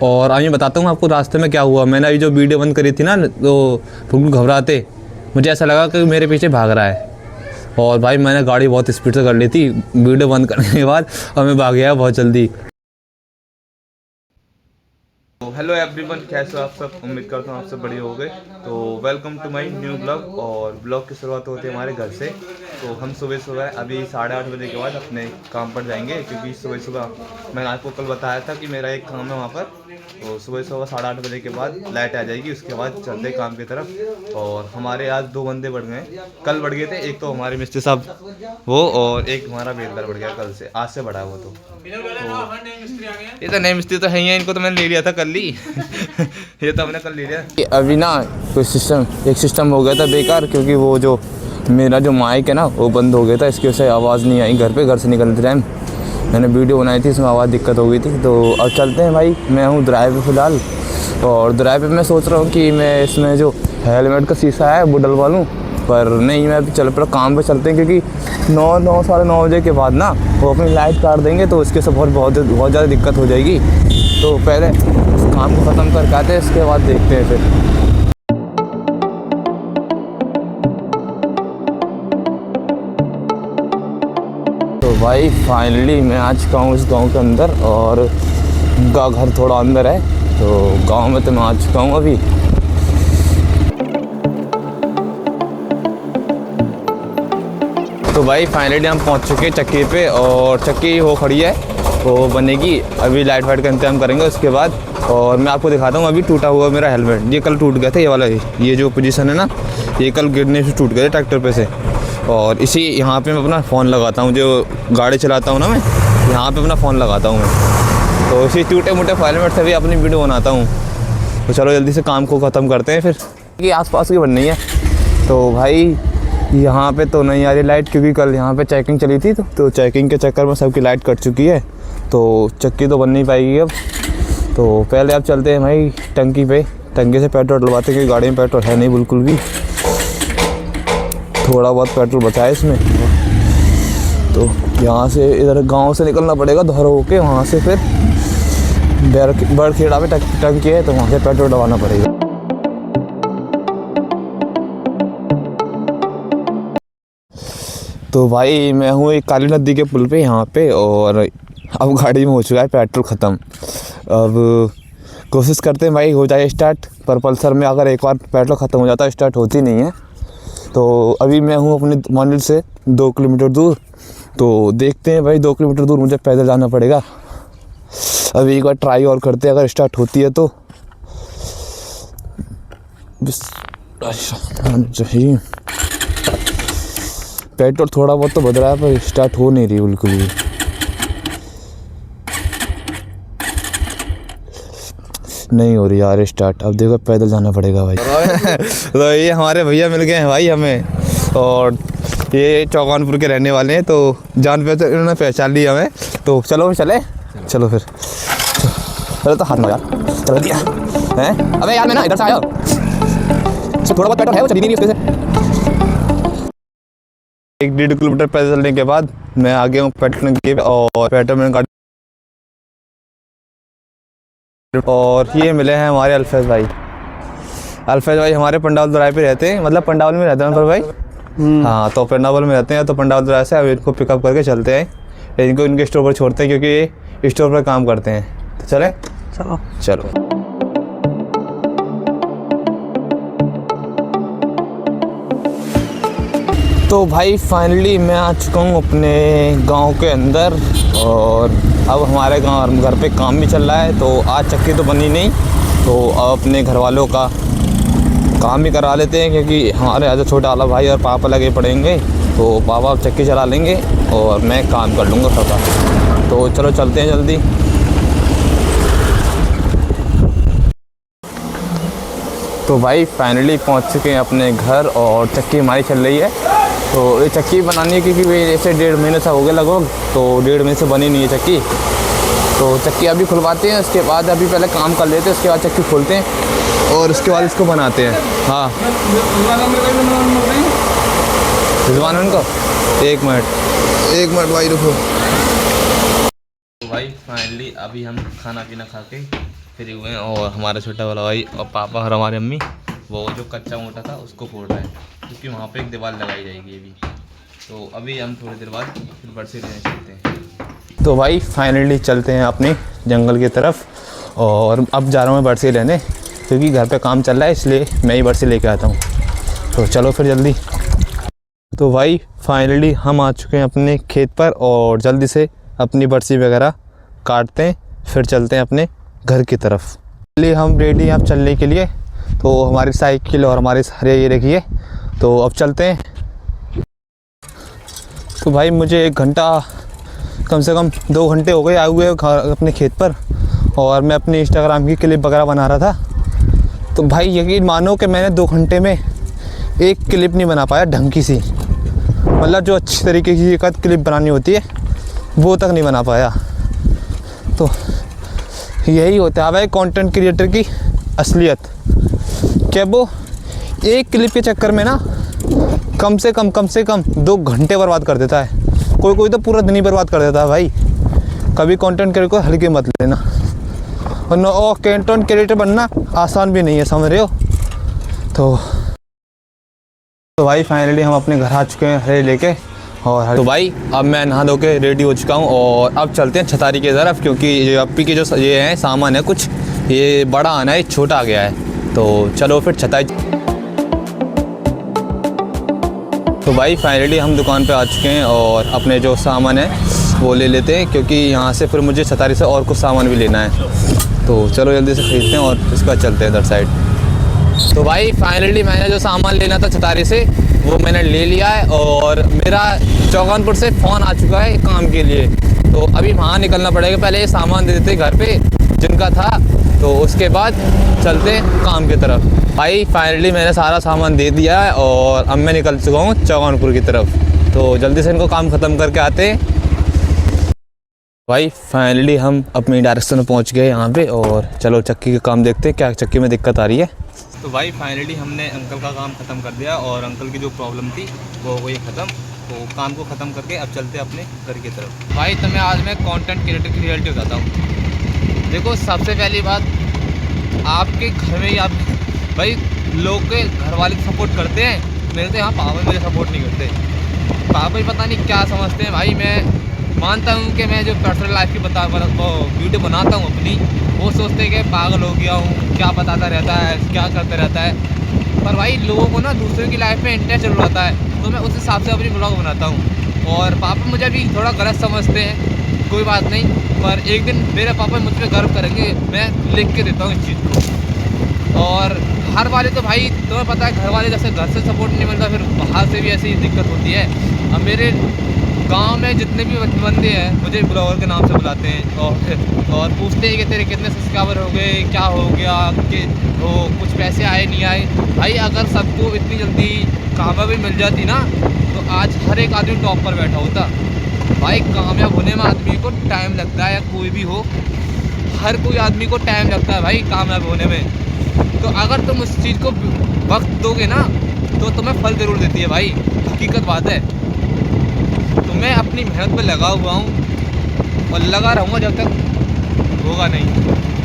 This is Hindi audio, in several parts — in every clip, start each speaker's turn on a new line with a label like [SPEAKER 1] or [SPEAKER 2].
[SPEAKER 1] और अभी बताता हूँ आपको रास्ते में क्या हुआ। मैंने अभी जो वीडियो बंद करी थी ना, तो बिल्कुल घबराते मुझे ऐसा लगा कि मेरे पीछे भाग रहा है। और भाई मैंने गाड़ी बहुत स्पीड से कर ली थी वीडियो बंद करने के बाद, और मैं भाग गया बहुत जल्दी। हेलो एवरीवन, कैसे हो आप सब? उम्मीद करता हूँ आप सब बढ़िया हो गए। तो welcome to my new blog. और ब्लॉग की शुरुआत होती है हमारे घर से। तो हम सुबह सुबह अभी 8:30 बजे के बाद अपने काम पर जाएंगे, क्योंकि सुबह सुबह मैंने आपको कल बताया था कि मेरा एक काम है वहाँ पर। तो सुबह सुबह 8:30 बजे के बाद लाइट आ जाएगी, उसके बाद चलते काम की तरफ। और हमारे आज 2 बंदे बढ़ गए, कल बढ़ गए थे। एक तो हमारे मिस्त्री साहब वो, और एक हमारा बेलदार बढ़ गया कल से, आज से बढ़ा है वो। तो ये तो नए मिस्त्री तो है ही, इनको तो मैंने ले लिया था कल ही ये तो हमने कल ले लिया। अभी ना कोई एक सिस्टम हो गया था बेकार, क्योंकि वो जो मेरा जो माइक है ना वो बंद हो गया था, इसकी वजह से आवाज़ नहीं आई। घर से निकलते टाइम मैंने वीडियो बनाई थी, इसमें आवाज़ दिक्कत हो गई थी। तो अब चलते हैं भाई, मैं हूँ ड्राइव पे फ़िलहाल। और ड्राइव पे मैं सोच रहा हूँ कि मैं इसमें जो हेलमेट का शीशा है वो डलवा लूँ, पर नहीं, मैं चल पर काम पे चलते हैं, क्योंकि 9 बजे के बाद ना वो अपनी लाइट काट देंगे, तो उसके से बहुत ज़्यादा दिक्कत हो जाएगी। तो पहले इस काम को ख़त्म करके आते हैं, इसके बाद देखते हैं फिर। तो भाई फाइनली मैं आ चुका हूँ इस गांव के अंदर, और उनका घर थोड़ा अंदर है, तो गांव में तो मैं आ चुका हूँ अभी। तो भाई फाइनली हम पहुंच चुके हैं चक्की पे, और चक्की वो खड़ी है, वो बनेगी। अभी लाइट वाइट का इंतजाम करेंगे उसके बाद। और मैं आपको दिखाता हूँ, अभी टूटा हुआ मेरा हेलमेट, ये कल टूट गया था। ये वाला ये जो पोजीशन है ना, ये कल गिरने से टूट गया ट्रैक्टर पे से। और इसी यहाँ पे मैं अपना फ़ोन लगाता हूँ, जो गाड़ी चलाता हूँ ना मैं, यहाँ पे अपना फ़ोन लगाता हूँ मैं। तो इसी टूटे मोटे हेलमेट से भी अपनी वीडियो बनाता हूँ। तो चलो जल्दी से काम को ख़त्म करते हैं फिर, कि आसपास की बननी है। तो भाई यहाँ पे तो नहीं आ रही लाइट, क्योंकि कल यहाँ पे चेकिंग चली थी, तो चेकिंग के चक्कर में सबकी लाइट कट चुकी है। तो चक्की तो बन नहीं पाएगी अब। तो पहले अब चलते हैं भाई टंकी पे, टंकी से पेट्रोल डलवाते हैं, क्योंकि गाड़ी में पेट्रोल है नहीं बिल्कुल भी। थोड़ा बहुत पेट्रोल बचा है इसमें। तो यहाँ से इधर गांव से निकलना पड़ेगा धर होके, वहाँ से फिर बड़खेड़ा में टंकी है, तो वहाँ से पेट्रोल डलवाना पड़ेगा। तो भाई मैं हूँ एक काली नदी के पुल पे यहाँ पे, और अब गाड़ी में हो चुका है पेट्रोल ख़त्म। अब कोशिश करते हैं भाई हो जाए स्टार्ट, पर पल्सर में अगर एक बार पेट्रोल ख़त्म हो जाता है स्टार्ट होती नहीं है। तो अभी मैं हूँ अपने मंजिल से 2 किलोमीटर दूर। तो देखते हैं भाई, 2 किलोमीटर दूर मुझे पैदल जाना पड़ेगा। अभी एक बार ट्राई और करते हैं, अगर स्टार्ट होती है तो। पेट्रोल थोड़ा बहुत तो बदल रहा है, पर स्टार्ट हो नहीं रही बिल्कुल भी। नहीं हो रही यार स्टार्ट। अब देखो पैदल जाना पड़ेगा भाई तो ये हमारे भैया मिल गए हैं भाई हमें, और ये चौकानपुर के रहने वाले हैं, तो जान पहचान इन्होंने पहचान लिया हमें। तो चलो चलो फिर चलो। तो हाथ में यार चलो दिया हैं। अबे यार मैं ना इधर से आया, थोड़ा बहुत पेट्रोल है वो चली नहीं उसके से। 1-1.5 किलोमीटर पैदल चलने के बाद मैं आ गया हूँ पेट्रोल टंकी पे, और पेट्रोल में गाड़ी। और ये मिले हैं हमारे अल्फेज भाई हमारे पंडाल द्वारा पे रहते हैं, मतलब पंडाल में रहते हैं पर भाई। हाँ, तो पंडाल में रहते हैं, तो पंडाल द्वारा से अब इनको पिकअप करके चलते हैं, इनको इनके स्टोर पर छोड़ते हैं, क्योंकि ये स्टोर पर काम करते हैं। तो चले चलो। तो भाई फाइनली मैं आ चुका हूँ अपने गांव के अंदर, और अब हमारे घर पे काम भी चल रहा है। तो आज चक्की तो बनी नहीं, तो अब अपने घर वालों का काम भी करा लेते हैं, क्योंकि हमारे आज छोटा वाला भाई और पापा लगे पड़ेंगे। तो पापा चक्की चला लेंगे और मैं काम कर लूँगा सबका। तो चलो चलते हैं जल्दी। तो भाई फाइनली पहुंच चुके हैं अपने घर, और चक्की हमारी चल रही है। तो ये चक्की बनानी है, क्योंकि भाई ऐसे 1.5 महीने से हो गए लगभग, तो 1.5 महीने से बनी नहीं है चक्की। तो चक्की अभी खुलवाते हैं, उसके बाद अभी पहले काम कर लेते हैं, उसके बाद चक्की खोलते हैं, और उसके बाद इसको बनाते हैं। हाँ रिजवान उनको 1 मिनट भाई रुको। तो भाई फाइनली अभी हम खाना पीना खा के फ्री हुए हैं। और हमारा छोटा वाला भाई और पापा और हमारी अम्मी वो जो कच्चा मोटा था उसको फोड़ रहे हैं, क्योंकि वहाँ पे एक दीवार लगाई जाएगी अभी। तो अभी हम थोड़ी देर बाद फिर बरसी लेने चलते हैं। तो भाई फाइनली चलते हैं अपने जंगल की तरफ, और अब जा रहा हूँ मैं बरसी लेने, क्योंकि घर पे काम चल रहा है, इसलिए मैं ही बरसी लेके आता हूँ। तो चलो फिर जल्दी। तो भाई फाइनली हम आ चुके हैं अपने खेत पर, और जल्दी से अपनी बरसी वगैरह काटते हैं, फिर चलते हैं अपने घर की तरफ। इसलिए हम रेडी हैं अब चलने के लिए। तो हमारी साइकिल और हमारे सारे ये रखिए, तो अब चलते हैं। तो भाई मुझे 1 घंटा, कम से कम 2 घंटे हो गए आए हुए अपने खेत पर, और मैं अपने इंस्टाग्राम की क्लिप वगैरह बना रहा था। तो भाई यकीन मानो कि मैंने 2 घंटे में एक क्लिप नहीं बना पाया ढंग की सी, मतलब जो अच्छी तरीके की एक क्लिप बनानी होती है वो तक नहीं बना पाया। तो यही होता है भाई कंटेंट क्रिएटर की असलियत, क्या वो एक क्लिप के चक्कर में ना कम से कम 2 घंटे बर्बाद कर देता है। कोई तो पूरा दिन ही बर्बाद कर देता है भाई। कभी कंटेंट क्रिएटर को हल्के मत लेना, और कंटेंट क्रिएटर बनना आसान भी नहीं है, समझ रहे हो। तो भाई फाइनली हम अपने घर आ चुके हैं हरे लेके, और तो भाई अब मैं नहा धो के रेडी हो चुका हूँ, और अब चलते हैं छतारी की तरफ, क्योंकि ये अप्पी के जो ये हैं सामान है कुछ, ये बड़ा आना है, छोटा आ गया है। तो चलो फिर छतारी। तो भाई फाइनली हम दुकान पे आ चुके हैं, और अपने जो सामान है वो ले लेते हैं, क्योंकि यहाँ से फिर मुझे छतारी से और कुछ सामान भी लेना है। तो चलो जल्दी से ख़रीदते हैं और इसके बाद चलते हैं इधर साइड। तो भाई फाइनली मैंने जो सामान लेना था छतारी से वो मैंने ले लिया है, और मेरा चौगानपुर से फ़ोन आ चुका है काम के लिए। तो अभी वहाँ निकलना पड़ेगा, पहले ये सामान दे देते घर पे जिनका था, तो उसके बाद चलते काम की तरफ। भाई फाइनली मैंने सारा सामान दे दिया है, और अब मैं निकल चुका हूँ चौगानपुर की तरफ। तो जल्दी से इनको काम ख़त्म करके आते हैं। भाई फाइनली हम अपनी डायरेक्शन में पहुँच गए यहाँ पे, और चलो चक्की का काम देखते हैं क्या चक्की में दिक्कत आ रही है। तो भाई फाइनली हमने अंकल का काम ख़त्म कर दिया, और अंकल की जो प्रॉब्लम थी वो हो गई ख़त्म। तो काम को ख़त्म करके अब चलते हैं अपने घर की तरफ। भाई तुम्हें आज मैं कंटेंट क्रिएटर की रियलिटी बताता हूँ। देखो सबसे पहली बात, आपके घर में ही आप भाई लोग के घर वाले सपोर्ट करते हैं, मेरे तो यहाँ पापा मुझे सपोर्ट नहीं करते। पापा ही पता नहीं क्या समझते हैं भाई। मैं मानता हूँ कि मैं जो पर्सनल लाइफ की वीडियो बनाता हूँ अपनी, वो सोचते हैं कि पागल हो गया हूँ, क्या बताता रहता है, क्या करते रहता है। पर भाई लोगों को ना दूसरों की लाइफ में इंटरेस्ट जरूर आता है, तो मैं उस हिसाब से अपनी ब्लॉग बनाता हूँ। और पापा मुझे भी थोड़ा गलत समझते हैं, कोई बात नहीं, पर एक दिन मेरे पापा मुझ पर गर्व करेंगे, मैं लिख के देता हूँ इस चीज़ को। और हर वाले तो भाई तुम्हें पता है, घर वाले जैसे घर से सपोर्ट नहीं मिलता, फिर बाहर से भी ऐसी दिक्कत होती है। अब मेरे गांव में जितने भी बंदे हैं मुझे ब्लॉगर के नाम से बुलाते हैं, और पूछते हैं कि तेरे कितने सब्सक्राइबर हो गए, क्या हो गया, कि वो कुछ पैसे आए नहीं आए। भाई अगर सबको इतनी जल्दी कामयाबी मिल जाती ना, तो आज हर एक आदमी टॉप पर बैठा होता। भाई कामयाब होने में आदमी को टाइम लगता है, या कोई भी हो, हर कोई आदमी को टाइम लगता है भाई कामयाब होने में। तो अगर तुम उस चीज़ को वक्त दोगे ना, तो तुम्हें फल ज़रूर देती है भाई, हकीकत बात है। तो मैं अपनी मेहनत पे लगा हुआ हूँ, और लगा रहूँगा जब तक होगा नहीं।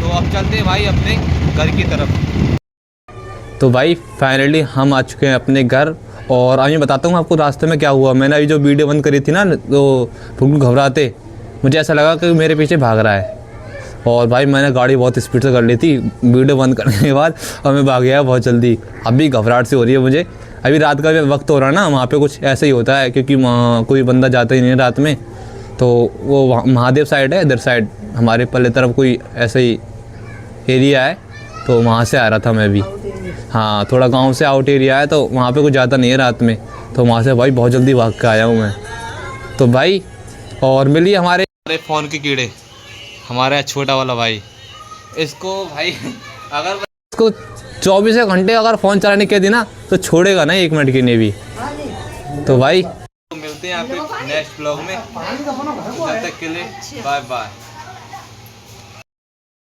[SPEAKER 1] तो अब चलते हैं भाई अपने घर की तरफ। तो भाई फाइनली हम आ चुके हैं अपने घर, और अब मैं बताता हूँ आपको रास्ते में क्या हुआ। मैंने अभी जो वीडियो बंद करी थी ना, तो बिल्कुल घबराते, मुझे ऐसा लगा कि मेरे पीछे भाग रहा है, और भाई मैंने गाड़ी बहुत स्पीड से कर ली थी वीडियो बंद करने के बाद, और मैं भाग गया बहुत जल्दी। अभी घबराहट सी हो रही है मुझे। अभी रात का भी वक्त हो रहा है ना, वहाँ पे कुछ ऐसा ही होता है, क्योंकि वहाँ कोई बंदा जाता ही नहीं है रात में। तो वो महादेव साइड है, इधर साइड हमारे पल्ले तरफ कोई ऐसा ही एरिया है, तो वहाँ से आ रहा था मैं भी। हाँ थोड़ा गांव से आउट एरिया है, तो वहाँ पे कुछ ज़्यादा नहीं है रात में, तो वहाँ से भाई बहुत जल्दी भाग के आया हूँ मैं। तो भाई और मिलिए हमारे फ़ोन के कीड़े, हमारा छोटा वाला भाई। इसको भाई अगर इसको 24 घंटे अगर फ़ोन चलाने के दी ना, तो छोड़ेगा ना 1 मिनट के लिए भी। तो भाई मिलते हैं आपके नेक्स्ट ब्लॉग में, तब तक के लिए बाय बाय।